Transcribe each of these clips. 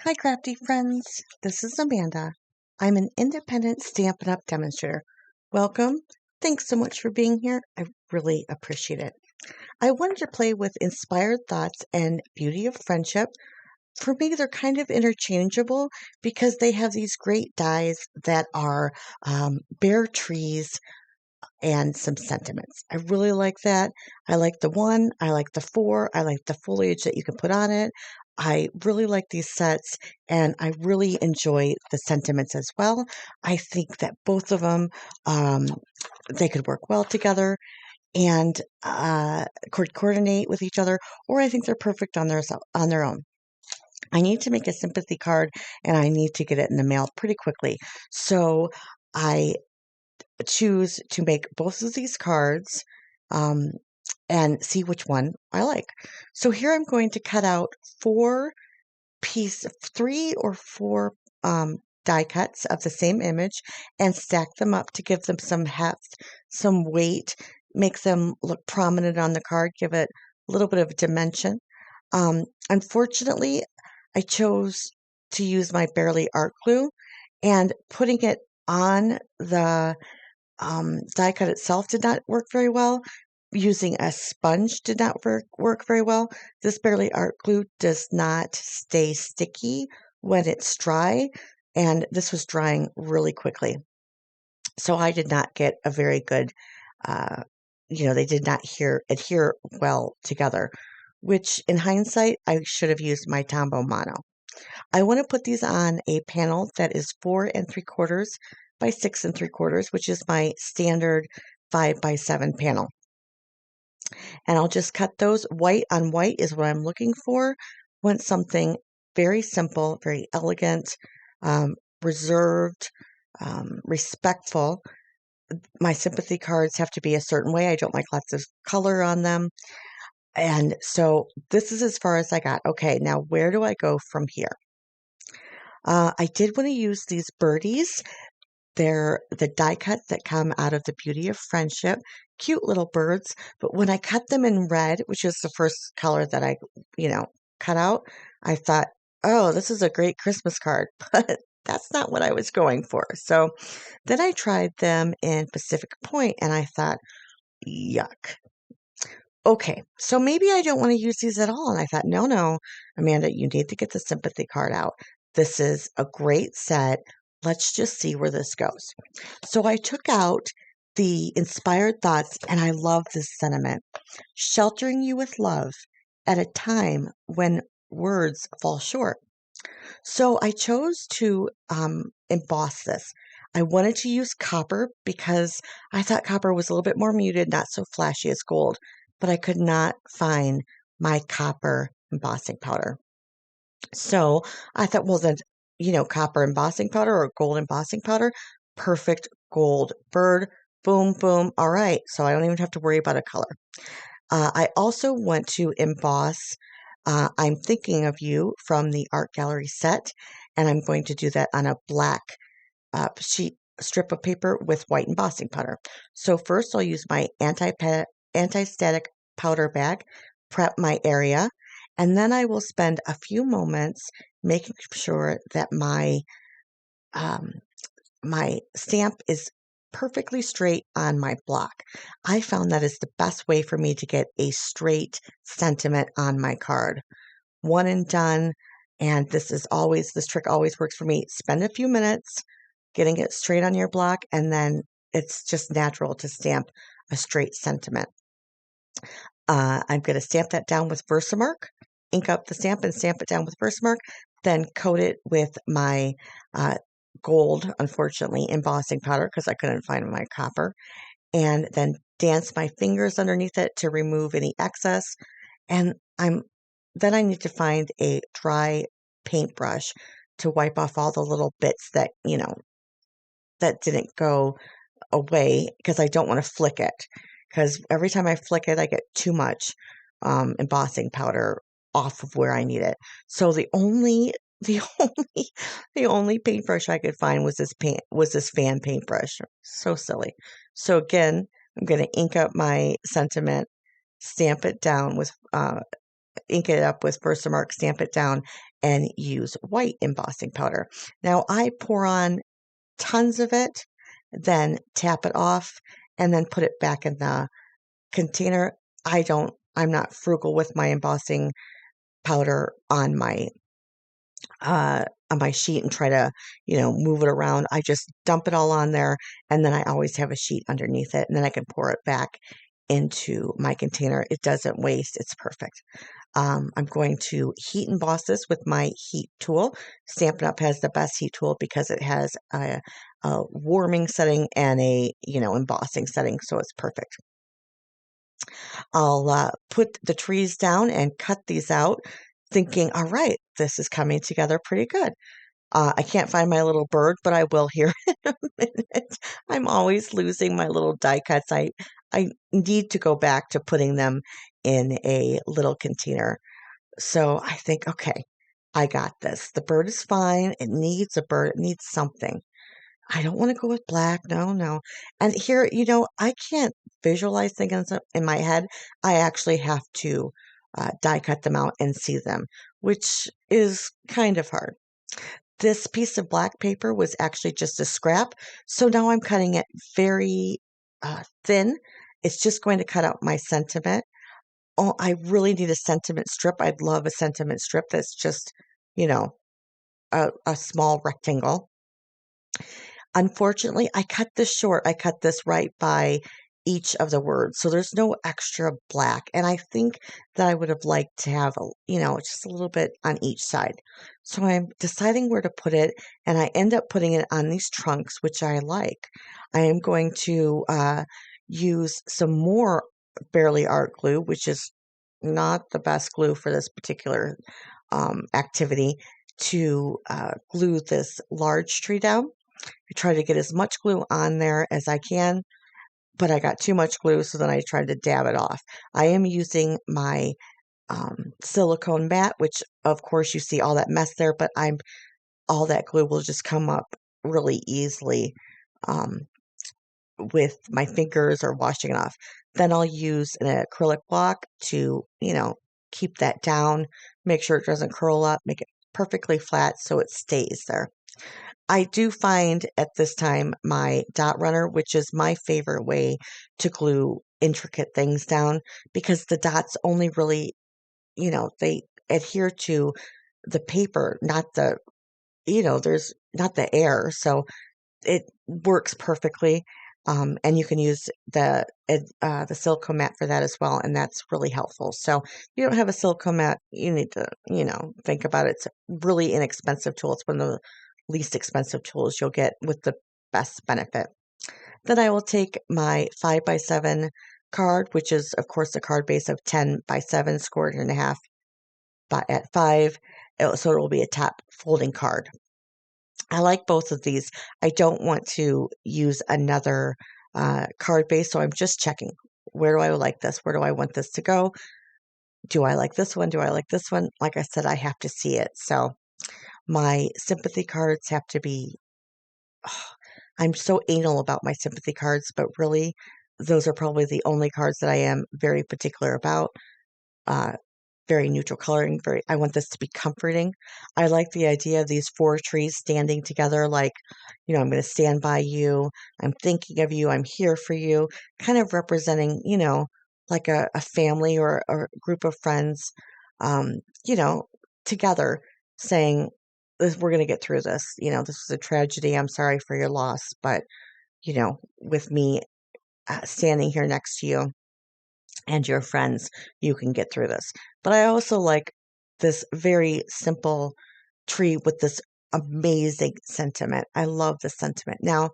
Hi, crafty friends. This is Amanda. I'm an independent Stampin' Up! Demonstrator. Welcome. Thanks so much for being here. I really appreciate it. I wanted to play with Inspired Thoughts and Beauty of Friendship. For me, they're kind of interchangeable because they have these great dies that are bare trees and some sentiments. I really like that. I like the 1, I like the 4, I like the foliage that you can put on it. I really like these sets and I really enjoy the sentiments as well. I think that both of them, um, they could work well together and could coordinate with each other, or I think they're perfect on their own. I need to make a sympathy card and I need to get it in the mail pretty quickly. So I choose to make both of these cards um, and see which one I like. So here I'm going to cut out 3 or 4 die cuts of the same image and stack them up to give them some heft, some weight, make them look prominent on the card, give it a little bit of dimension. Unfortunately, I chose to use my Barely Art Glue and putting it on the die cut itself did not work very well. Using a sponge did not work very well. This Barely Art Glue does not stay sticky when it's dry, and this was drying really quickly. So I did not get a very good, uh, they did not adhere well together, which in hindsight, I should have used my Tombow Mono. I want to put these on a panel that is 4 3/4 by 6 3/4, which is my standard 5 by 7 panel. And I'll just cut those. White on white is what I'm looking for. Want something very simple, very elegant, reserved, respectful. My sympathy cards have to be a certain way. I don't like lots of color on them. And so this is as far as I got. Okay, now where do I go from here? I did want to use these birdies. They're the die cut that come out of the Beauty of Friendship. Cute little birds. But when I cut them in red, which is the first color that I, cut out, I thought, oh, this is a great Christmas card. But that's not what I was going for. So then I tried them in Pacific Point and I thought, yuck. Okay, so maybe I don't want to use these at all. And I thought, no, Amanda, you need to get the sympathy card out. This is a great set. Let's just see where this goes. So I took out the Inspired Thoughts, and I love this sentiment. Sheltering you with love at a time when words fall short. So I chose to emboss this. I wanted to use copper because I thought copper was a little bit more muted, not so flashy as gold, but I could not find my copper embossing powder. So I thought, well, then, copper embossing powder or gold embossing powder, perfect gold bird. Boom, boom. All right. So I don't even have to worry about a color. I also want to emboss I'm Thinking of You from the Art Gallery set, and I'm going to do that on a black strip of paper with white embossing powder. So first I'll use my anti-static powder bag, prep my area, and then I will spend a few moments making sure that um, my stamp is perfectly straight on my block. I found that is the best way for me to get a straight sentiment on my card. One and done. And this trick always works for me. Spend a few minutes getting it straight on your block, and then it's just natural to stamp a straight sentiment. I'm going to stamp that down with Versamark, ink up the stamp and stamp it down with Versamark, then coat it with my gold, unfortunately, embossing powder because I couldn't find my copper, and then dance my fingers underneath it to remove any excess. And then I need to find a dry paintbrush to wipe off all the little bits that, that didn't go away because I don't want to flick it. Because every time I flick it, I get too much embossing powder off of where I need it. So the only paintbrush I could find was this fan paintbrush. So silly. So again, I'm going to ink up my sentiment, stamp it down with ink it up with Versamark, stamp it down, and use white embossing powder. Now I pour on tons of it, then tap it off, and then put it back in the container. I'm not frugal with my embossing powder on my sheet and try to, move it around. I just dump it all on there, and then I always have a sheet underneath it, and then I can pour it back into my container. It doesn't waste. It's perfect. I'm going to heat emboss this with my heat tool. Stampin' Up! Has the best heat tool because it has a warming setting and a, embossing setting, so it's perfect. I'll put the trees down and cut these out, thinking, all right, this is coming together pretty good. I can't find my little bird, but I will here in a minute. I'm always losing my little die cuts. I need to go back to putting them in a little container. So I think, okay, I got this. The bird is fine. It needs a bird. It needs something. I don't want to go with black. No, no. And here, I can't visualize things in my head. I actually have to die cut them out and see them, which is kind of hard. This piece of black paper was actually just a scrap, so now I'm cutting it very thin. It's just going to cut out my sentiment. Oh, I really need a sentiment strip. I'd love a sentiment strip that's just, you know, a small rectangle. Unfortunately, I cut this short. I cut this right by each of the words. So there's no extra black. And I think that I would have liked to have, just a little bit on each side. So I'm deciding where to put it. And I end up putting it on these trunks, which I like. I am going to use some more Barely Art glue, which is not the best glue for this particular activity, to glue this large tree down. I try to get as much glue on there as I can, but I got too much glue, so then I tried to dab it off. I am using my silicone mat, which of course you see all that mess there, but all that glue will just come up really easily with my fingers or washing it off. Then I'll use an acrylic block to, keep that down, make sure it doesn't curl up, make it perfectly flat so it stays there. I do find at this time my dot runner, which is my favorite way to glue intricate things down, because the dots only really, they adhere to the paper, not there's not the air. So it works perfectly. And you can use the silicone mat for that as well, and that's really helpful. So if you don't have a silicone mat, you need to, think about it. It's a really inexpensive tool. It's one of the least expensive tools you'll get with the best benefit. Then I will take my 5x7 card, which is, of course, a card base of 10x7 scored in half at 5. So it will be a top folding card. I like both of these. I don't want to use another card base, so I'm just checking. Where do I like this? Where do I want this to go? Do I like this one? Do I like this one? Like I said, I have to see it. So my sympathy cards have to be, I'm so anal about my sympathy cards, but really, those are probably the only cards that I am very particular about. Very neutral coloring. I want this to be comforting. I like the idea of these 4 trees standing together, like, I'm going to stand by you. I'm thinking of you. I'm here for you. Kind of representing, like a family or a group of friends, um, you know, together saying, we're going to get through this. This is a tragedy. I'm sorry for your loss, but, with me standing here next to you and your friends, you can get through this. But I also like this very simple tree with this amazing sentiment. I love the sentiment. Now,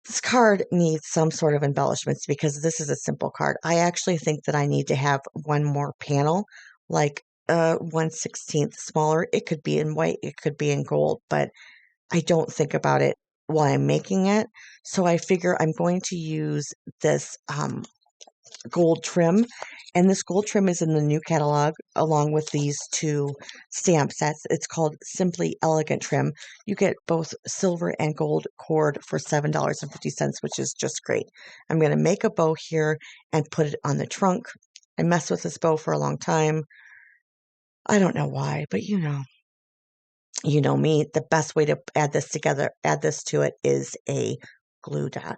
this card needs some sort of embellishments because this is a simple card. I actually think that I need to have one more panel, like 1/16 smaller. It could be in white, it could be in gold, but I don't think about it while I'm making it. So I figure I'm going to use this gold trim, and this gold trim is in the new catalog along with these 2 stamp sets. It's called Simply Elegant Trim. You get both silver and gold cord for $7.50, which is just great. I'm going to make a bow here and put it on the trunk. I messed with this bow for a long time. I don't know why, but you know me, the best way to add this to it is a glue dot.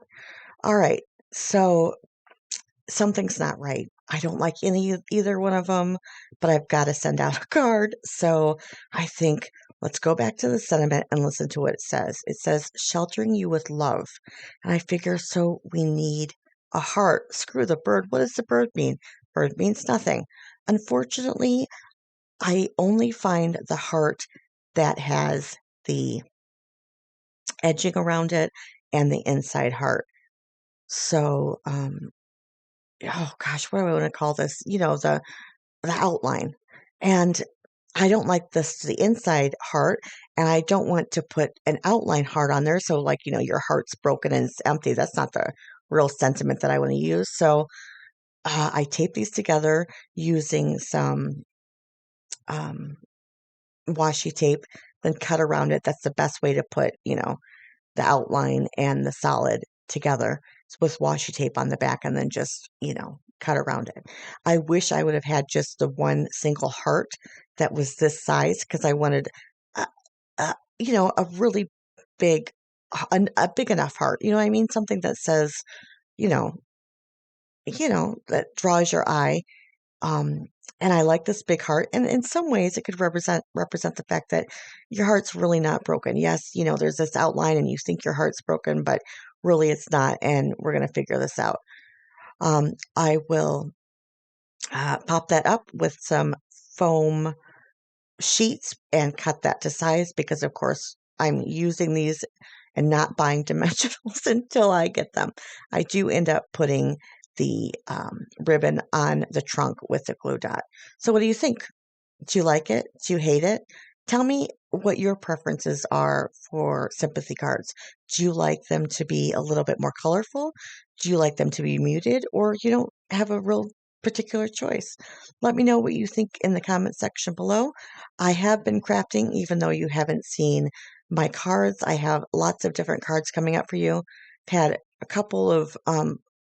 All right, so something's not right. I don't like either one of them, but I've got to send out a card. So I think let's go back to the sentiment and listen to what it says. It says sheltering you with love. And I figure so we need a heart. Screw the bird. What does the bird mean? Bird means nothing. Unfortunately, I only find the heart that has the edging around it and the inside heart. So, oh gosh, what do I want to call this? You know, the outline. And I don't like the inside heart, and I don't want to put an outline heart on there. So, like, you know, your heart's broken and it's empty. That's not the real sentiment that I want to use. So, I tape these together using some um, washi tape, then cut around it. That's the best way to put, you know, the outline and the solid together with washi tape on the back and then just, you know, cut around it. I wish I would have had just the one single heart that was this size because I wanted, a, you know, a really big, a big enough heart. You know what I mean? Something that says, you know, that draws your eye. Um, and I like this big heart. And in some ways, it could represent the fact that your heart's really not broken. Yes, you know, there's this outline, and you think your heart's broken, but really it's not. And we're going to figure this out. I will pop that up with some foam sheets and cut that to size because, of course, I'm using these and not buying dimensionals until I get them. I do end up putting the ribbon on the trunk with the glue dot. So, what do you think? Do you like it? Do you hate it? Tell me what your preferences are for sympathy cards. Do you like them to be a little bit more colorful? Do you like them to be muted? Or you don't have a real particular choice? Let me know what you think in the comment section below. I have been crafting, even though you haven't seen my cards. I have lots of different cards coming up for you. I've had a couple of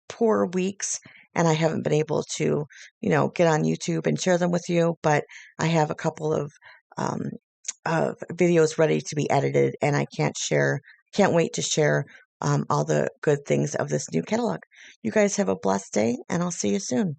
poor weeks and I haven't been able to, you know, get on YouTube and share them with you, but I have a couple um, of videos ready to be edited, and I can't wait to share all the good things of this new catalog. You guys have a blessed day, and I'll see you soon.